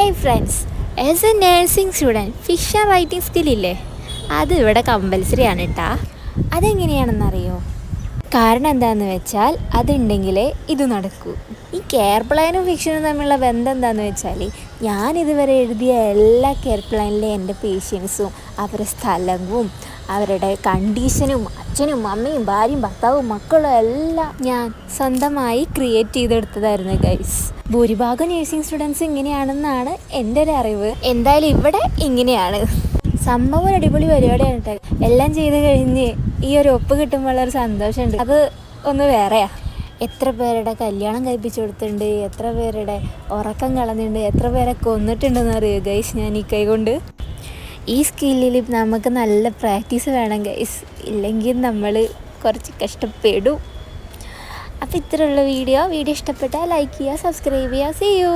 Hey friends, as a nursing student fiction writing സ്കില്ലില്ലേ, അത് ഇവിടെ കമ്പൽസറി ആണ് കേട്ടാ. അതെങ്ങനെയാണെന്നറിയോ? കാരണം എന്താണെന്ന് വെച്ചാൽ അതുണ്ടെങ്കിലേ ഇത് നടക്കൂ. ഈ കെയർ പ്ലാനും ഫിക്ഷനും തമ്മിലുള്ള ബന്ധം എന്താണെന്ന് വെച്ചാൽ, ഞാനിതുവരെ എഴുതിയ എല്ലാ കെയർ പ്ലാനിലെ എൻ്റെ പേഷ്യൻസും അവരുടെ സ്ഥലവും അവരുടെ കണ്ടീഷനും അച്ഛനും അമ്മയും ഭാര്യയും ഭർത്താവും മക്കളും എല്ലാം ഞാൻ സ്വന്തമായി ക്രിയേറ്റ് ചെയ്തെടുത്തതായിരുന്നു ഗൈസ്. ഭൂരിഭാഗം നേഴ്സിംഗ് സ്റ്റുഡൻസ് ഇങ്ങനെയാണെന്നാണ് എൻ്റെ ഒരു അറിവ്. എന്തായാലും ഇവിടെ ഇങ്ങനെയാണ്. സംഭവം അടിപൊളി പരിപാടിയാണ് കേട്ടോ. എല്ലാം ചെയ്ത് കഴിഞ്ഞ് ഈ ഒരു ഒപ്പ് കിട്ടുമ്പോൾ ഒരു സന്തോഷമുണ്ട്, അത് ഒന്ന് വേറെയാ. എത്ര പേരുടെ കല്യാണം കഴിപ്പിച്ചു കൊടുത്തിട്ടുണ്ട്, എത്ര പേരുടെ ഉറക്കം കളഞ്ഞിട്ടുണ്ട്, എത്ര പേരെ കൊന്നിട്ടുണ്ടെന്ന് അറിയുമോ ഗൈസ് ഞാൻ ഈ കൈ കൊണ്ട്. ഈ സ്കില്ലിൽ നമുക്ക് നല്ല പ്രാക്ടീസ് വേണം ഗൈസ്, ഇല്ലെങ്കിൽ നമ്മൾ കുറച്ച് കഷ്ടപ്പെടും. അപ്പോൾ ഇത്രയുള്ള വീഡിയോ ഇഷ്ടപ്പെട്ടാൽ ലൈക്ക് ചെയ്യുക, സബ്സ്ക്രൈബ് ചെയ്യുക. See U.